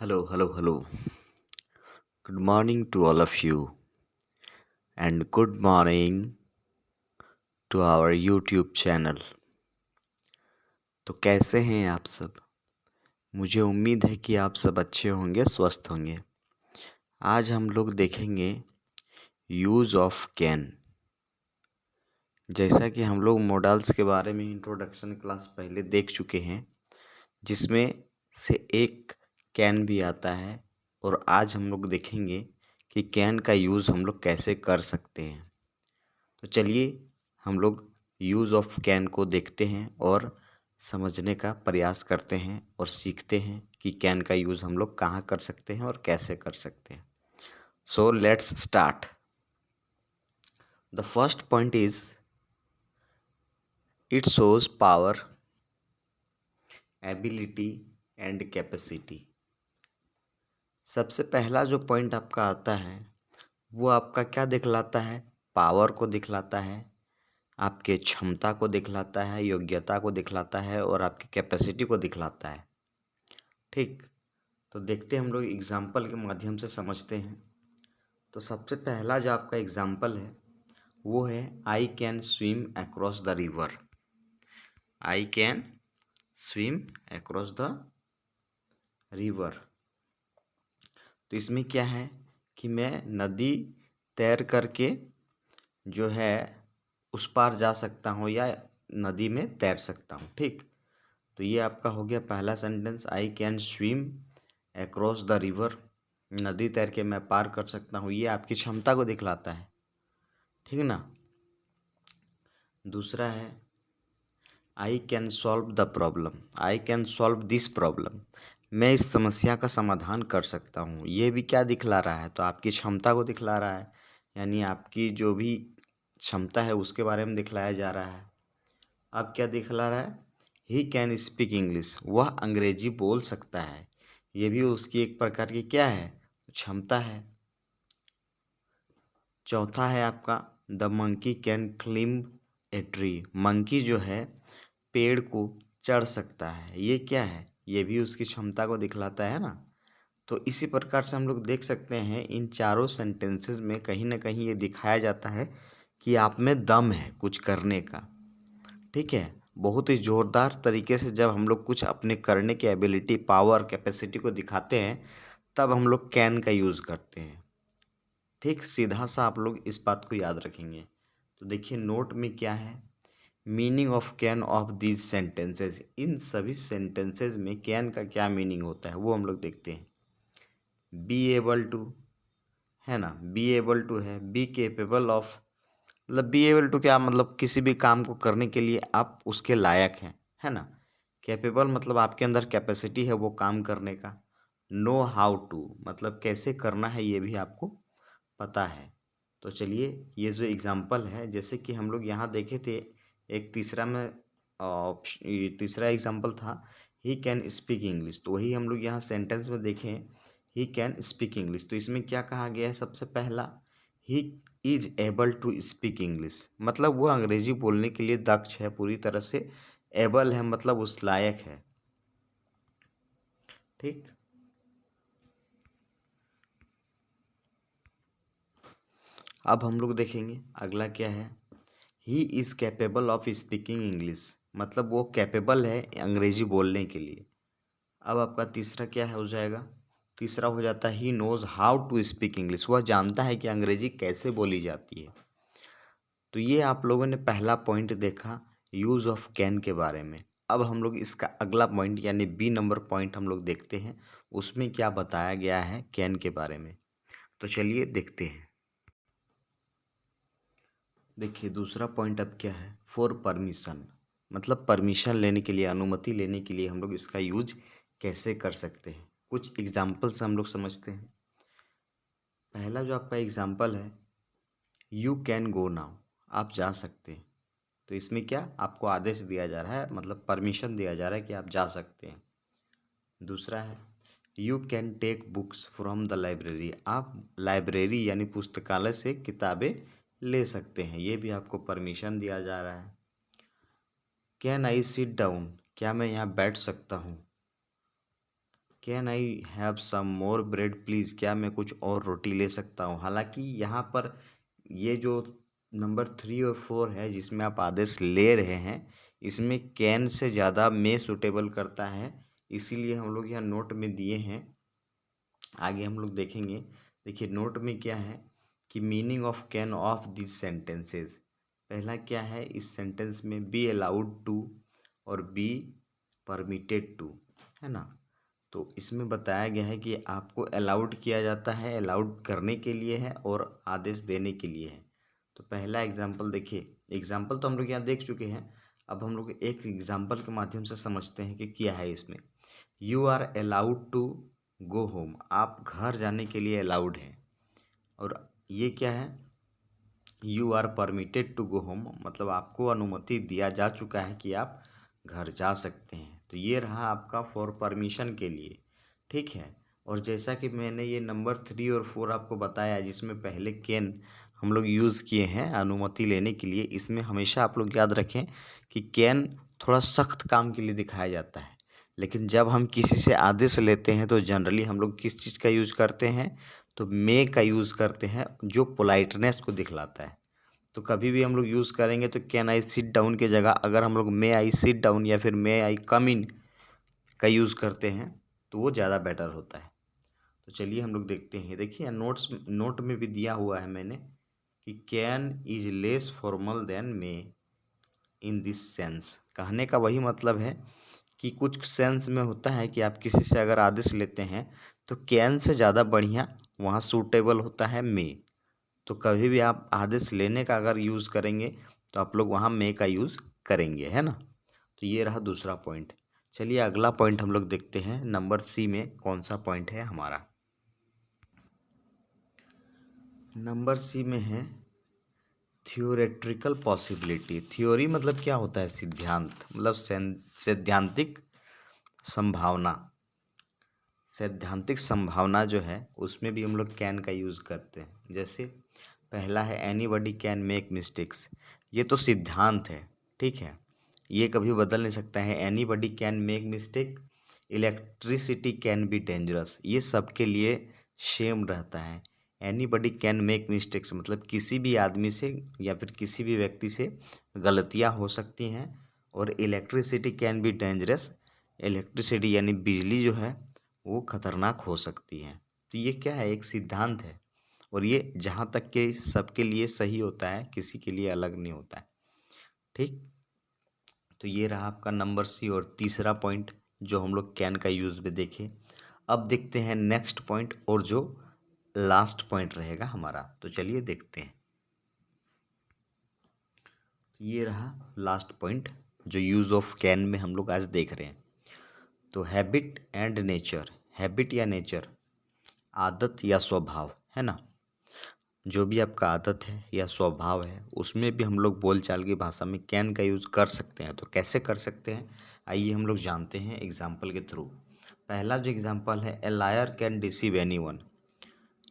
Hello, hello, hello. Good morning to all of you, and good morning to our YouTube channel. तो कैसे हैं आप सब? मुझे उम्मीद है कि आप सब अच्छे होंगे, स्वस्थ होंगे। आज हम लोग देखेंगे यूज़ ऑफ कैन। जैसा कि हम लोग मॉडल्स के बारे में इंट्रोडक्शन क्लास पहले देख चुके हैं, जिसमें से एक कैन भी आता है, और आज हम लोग देखेंगे कि कैन का यूज़ हम लोग कैसे कर सकते हैं। तो चलिए हम लोग यूज़ ऑफ कैन को देखते हैं और समझने का प्रयास करते हैं और सीखते हैं कि कैन का यूज़ हम लोग कहाँ कर सकते हैं और कैसे कर सकते हैं। So let's start. The first point is it shows power, ability and capacity. सबसे पहला जो पॉइंट आपका आता है वो आपका क्या दिखलाता है? पावर को दिखलाता है, आपके क्षमता को दिखलाता है, योग्यता को दिखलाता है और आपकी कैपेसिटी को दिखलाता है। ठीक, तो देखते हैं हम लोग एग्जाम्पल के माध्यम से समझते हैं। तो सबसे पहला जो आपका एग्जाम्पल है वो है I can swim across the river. I can swim across the river. तो इसमें क्या है कि मैं नदी तैर करके जो है उस पार जा सकता हूँ या नदी में तैर सकता हूँ। ठीक, तो ये आपका हो गया पहला sentence, I can swim across the river. नदी तैर के मैं पार कर सकता हूँ, ये आपकी क्षमता को दिखलाता है। ठीक ना। दूसरा है I can solve the problem. I can solve this problem, मैं इस समस्या का समाधान कर सकता हूँ। ये भी क्या दिखला रहा है? तो आपकी क्षमता को दिखला रहा है, यानी आपकी जो भी क्षमता है उसके बारे में दिखलाया जा रहा है। अब क्या दिखला रहा है? ही कैन स्पीक इंग्लिश, वह अंग्रेजी बोल सकता है। ये भी उसकी एक प्रकार की क्या है? क्षमता है। चौथा है आपका the monkey can climb a tree. Monkey जो है पेड़ को चढ़ सकता है। ये क्या है? ये भी उसकी क्षमता को दिखलाता है ना। तो इसी प्रकार से हम लोग देख सकते हैं इन चारों सेंटेंसेस में कहीं ना कहीं ये दिखाया जाता है कि आप में दम है कुछ करने का। ठीक है, बहुत ही ज़ोरदार तरीके से जब हम लोग कुछ अपने करने की एबिलिटी, पावर, कैपेसिटी को दिखाते हैं तब हम लोग कैन का यूज़ करते हैं। ठीक, सीधा सा आप लोग इस बात को याद रखेंगे। तो देखिए नोट में क्या है, meaning of can of these sentences. इन सभी सेंटेंसेस में कैन का क्या मीनिंग होता है वो हम लोग देखते हैं। बी एबल टू है ना, बी एबल टू है, बी केपेबल ऑफ, मतलब बी एबल टू क्या मतलब किसी भी काम को करने के लिए आप उसके लायक हैं, है ना। कैपेबल मतलब आपके अंदर कैपेसिटी है वो काम करने का। नो हाउ टू मतलब कैसे करना है ये भी आपको पता है। तो चलिए ये जो एग्जांपल है, जैसे कि हम लोग यहाँ देखे थे एक तीसरा में ये तीसरा एग्जांपल था ही कैन स्पीक इंग्लिश, तो वही हम लोग यहाँ सेंटेंस में देखें ही कैन स्पीक इंग्लिश। तो इसमें क्या कहा गया है? सबसे पहला he is able to speak English, मतलब वो अंग्रेजी बोलने के लिए दक्ष है, पूरी तरह से एबल है मतलब उस लायक है। ठीक, अब हम लोग देखेंगे अगला क्या है। He is capable of speaking English, मतलब वो कैपेबल है अंग्रेजी बोलने के लिए। अब आपका तीसरा क्या है हो जाएगा? तीसरा हो जाता है he knows how to speak English, वह जानता है कि अंग्रेजी कैसे बोली जाती है। तो ये आप लोगों ने पहला पॉइंट देखा यूज़ ऑफ कैन के बारे में। अब हम लोग इसका अगला पॉइंट यानी बी नंबर पॉइंट हम लोग देखते हैं, उसमें क्या बताया गया है कैन के बारे में। तो चलिए देखते हैं। देखिए दूसरा पॉइंट अब क्या है? फॉर परमिशन, मतलब परमिशन लेने के लिए, अनुमति लेने के लिए हम लोग इसका यूज कैसे कर सकते हैं। कुछ एग्जाम्पल से हम लोग समझते हैं। पहला जो आपका एग्जाम्पल है यू कैन गो नाउ, आप जा सकते हैं। तो इसमें क्या आपको आदेश दिया जा रहा है, मतलब परमिशन दिया जा रहा है कि आप जा सकते हैं। दूसरा है you can take books from the library, आप लाइब्रेरी यानी पुस्तकालय से किताबें ले सकते हैं, ये भी आपको परमिशन दिया जा रहा है। कैन आई सिट डाउन, क्या मैं यहाँ बैठ सकता हूँ। Can I have some more bread please, क्या मैं कुछ और रोटी ले सकता हूँ। हालांकि यहाँ पर ये जो नंबर 3 और 4 है जिसमें आप आदेश ले रहे हैं, इसमें कैन से ज़्यादा मे सूटेबल करता है, इसीलिए हम लोग यहाँ नोट में दिए हैं। आगे हम लोग देखेंगे। देखिए नोट में क्या है कि meaning of can of this sentences. पहला क्या है इस सेंटेंस में, बी अलाउड टू और बी परमिटेड टू, है ना। तो इसमें बताया गया है कि आपको अलाउड किया जाता है, अलाउड करने के लिए है और आदेश देने के लिए है। तो पहला एग्जाम्पल देखिए, एग्जाम्पल तो हम लोग यहाँ देख चुके हैं, अब हम लोग एक एग्जाम्पल के माध्यम से समझते हैं कि क्या है इसमें। You are allowed to go home, आप घर जाने के लिए अलाउड हैं। और ये क्या है, you are permitted to go home, मतलब आपको अनुमति दिया जा चुका है कि आप घर जा सकते हैं। तो ये रहा आपका फॉर परमिशन के लिए, ठीक है। और जैसा कि मैंने ये नंबर 3 और 4 आपको बताया जिसमें पहले कैन हम लोग यूज़ किए हैं अनुमति लेने के लिए, इसमें हमेशा आप लोग याद रखें कि कैन थोड़ा सख्त काम के लिए दिखाया जाता है, लेकिन जब हम किसी से आदेश लेते हैं तो जनरली हम लोग किस चीज़ का यूज़ करते हैं, तो मे का यूज़ करते हैं जो पोलाइटनेस को दिखलाता है। तो कभी भी हम लोग यूज़ करेंगे तो कैन आई सिट डाउन की जगह अगर हम लोग मे आई सिट डाउन या फिर मे आई कम इन का यूज़ करते हैं तो वो ज़्यादा बेटर होता है। तो चलिए हम लोग देखते हैं। देखिए नोट में भी दिया हुआ है मैंने कि can is less formal than may in this sense. कहने का वही मतलब है कि कुछ सेंस में होता है कि आप किसी से अगर आदेश लेते हैं तो कैन से ज़्यादा बढ़िया वहाँ सूटेबल होता है मे। तो कभी भी आप आदेश लेने का अगर यूज़ करेंगे तो आप लोग वहाँ मे का यूज़ करेंगे, है ना। तो ये रहा दूसरा पॉइंट। चलिए अगला पॉइंट हम लोग देखते हैं, नंबर सी में कौन सा पॉइंट है हमारा। नंबर सी में है थियोरेट्रिकल पॉसिबिलिटी। थ्योरी मतलब क्या होता है, सिद्धांत, मतलब सैद्धांतिक संभावना। सैद्धांतिक संभावना जो है उसमें भी हम लोग कैन का यूज़ करते हैं। जैसे पहला है एनीबॉडी कैन मेक मिस्टेक्स, ये तो सिद्धांत है, ठीक है, ये कभी बदल नहीं सकता है। Anybody can make mistake, electricity can be dangerous, ये सबके लिए सेम रहता है। एनीबॉडी कैन मेक मिस्टेक्स मतलब किसी भी आदमी से या फिर किसी भी व्यक्ति से गलतियां हो सकती हैं। और electricity can be dangerous, electricity यानी बिजली जो है वो खतरनाक हो सकती है। तो ये क्या है, एक सिद्धांत है और ये जहाँ तक के सबके लिए सही होता है, किसी के लिए अलग नहीं होता है, ठीक। तो ये रहा आपका नंबर सी और तीसरा पॉइंट जो हम लोग कैन का यूज़ में देखे। अब देखते हैं नेक्स्ट पॉइंट और जो लास्ट पॉइंट रहेगा हमारा, तो चलिए देखते हैं। ये रहा लास्ट पॉइंट जो यूज़ ऑफ कैन में हम लोग आज देख रहे हैं। तो हैबिट एंड नेचर, हैबिट या नेचर, आदत या स्वभाव, है ना। जो भी आपका आदत है या स्वभाव है उसमें भी हम लोग बोलचाल की भाषा में कैन का यूज़ कर सकते हैं। तो कैसे कर सकते हैं, आइए हम लोग जानते हैं एग्जाम्पल के थ्रू। पहला जो एग्जाम्पल है, ए लायर कैन डिसीव एनीवन,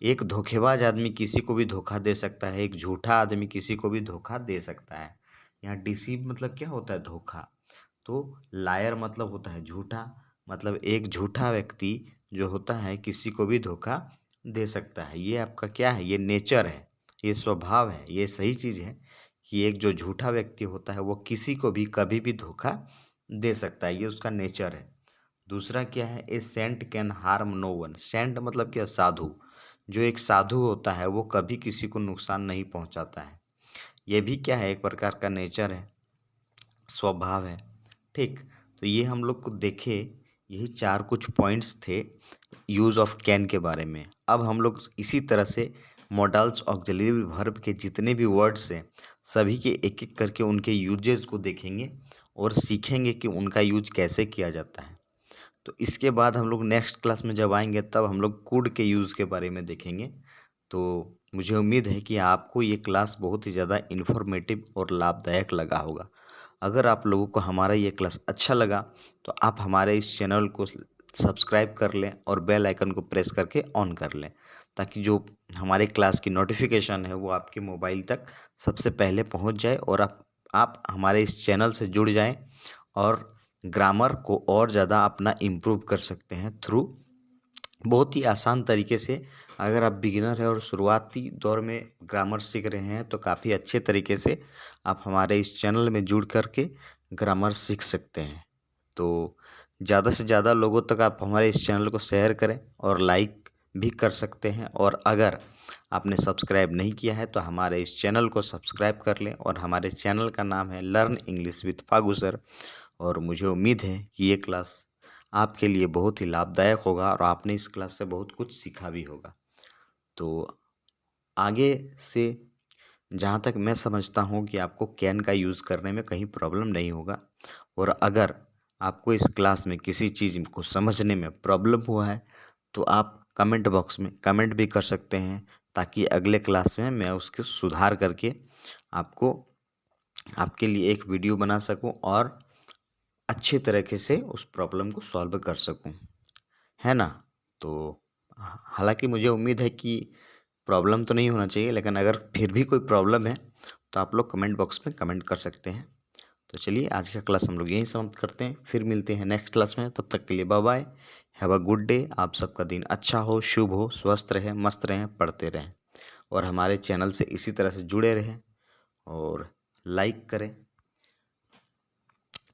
एक धोखेबाज आदमी किसी को भी धोखा दे सकता है, एक झूठा आदमी किसी को भी धोखा दे सकता है। यहाँ डिसीव मतलब क्या होता है, धोखा। तो लायर मतलब होता है झूठा, मतलब एक झूठा व्यक्ति जो होता है किसी को भी धोखा दे सकता है। ये आपका क्या है, ये नेचर है, ये स्वभाव है, ये सही चीज़ है कि एक जो झूठा व्यक्ति होता है वो किसी को भी कभी भी धोखा दे सकता है, ये उसका नेचर है। दूसरा क्या है, a saint can harm no one, saint मतलब क्या, साधु, जो एक साधु होता है वो कभी किसी को नुकसान नहीं पहुंचाता है। ये भी क्या है, एक प्रकार का नेचर है, स्वभाव है, ठीक। तो ये हम लोग को देखे, यही चार कुछ पॉइंट्स थे यूज़ ऑफ कैन के बारे में। अब हम लोग इसी तरह से मॉडल्स ऑक्सिलरी वर्ब के जितने भी वर्ड्स हैं सभी के एक एक करके उनके यूजेस को देखेंगे और सीखेंगे कि उनका यूज कैसे किया जाता है। तो इसके बाद हम लोग नेक्स्ट क्लास में जब आएंगे तब हम लोग कुड के यूज़ के बारे में देखेंगे। तो मुझे उम्मीद है कि आपको ये क्लास बहुत ही ज़्यादा इन्फॉर्मेटिव और लाभदायक लगा होगा। अगर आप लोगों को हमारा ये क्लास अच्छा लगा तो आप हमारे इस चैनल को सब्सक्राइब कर लें और बेल आइकन को प्रेस करके ऑन कर लें, ताकि जो हमारे क्लास की नोटिफिकेशन है वो आपके मोबाइल तक सबसे पहले पहुंच जाए और आप हमारे इस चैनल से जुड़ जाएं और ग्रामर को और ज़्यादा अपना इम्प्रूव कर सकते हैं थ्रू बहुत ही आसान तरीके से, अगर आप बिगिनर हैं और शुरुआती दौर में ग्रामर सीख रहे हैं तो काफ़ी अच्छे तरीके से आप हमारे इस चैनल में जुड़ कर के ग्रामर सीख सकते हैं। तो ज़्यादा से ज़्यादा लोगों तक आप हमारे इस चैनल को शेयर करें और लाइक भी कर सकते हैं। और अगर आपने सब्सक्राइब नहीं किया है तो हमारे इस चैनल को सब्सक्राइब कर लें। और हमारे चैनल का नाम है learn English with Phagu sir. और मुझे उम्मीद है कि ये क्लास आपके लिए बहुत ही लाभदायक होगा और आपने इस क्लास से बहुत कुछ सीखा भी होगा। तो आगे से जहाँ तक मैं समझता हूँ कि आपको कैन का यूज़ करने में कहीं प्रॉब्लम नहीं होगा। और अगर आपको इस क्लास में किसी चीज़ को समझने में प्रॉब्लम हुआ है तो आप कमेंट बॉक्स में कमेंट भी कर सकते हैं, ताकि अगले क्लास में मैं उसके सुधार करके आपको आपके लिए एक वीडियो बना सकूं और अच्छे तरीके से उस प्रॉब्लम को सॉल्व कर सकूं, है ना। तो हालांकि मुझे उम्मीद है कि प्रॉब्लम तो नहीं होना चाहिए, लेकिन अगर फिर भी कोई प्रॉब्लम है तो आप लोग कमेंट बॉक्स में कमेंट कर सकते हैं। तो चलिए आज का क्लास हम लोग यहीं समाप्त करते हैं, फिर मिलते हैं नेक्स्ट क्लास में। तब तक के लिए bye bye, have a good day. आप सबका दिन अच्छा हो, शुभ हो, स्वस्थ रहें, मस्त रहें, पढ़ते रहें और हमारे चैनल से इसी तरह से जुड़े रहें और लाइक करें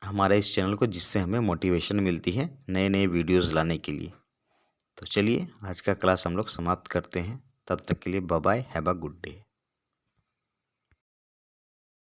हमारे इस चैनल को, जिससे हमें मोटिवेशन मिलती है नए नए वीडियोज़ लाने के लिए। तो चलिए आज का क्लास हम लोग समाप्त करते हैं। तब तक के लिए bye bye, have a good day.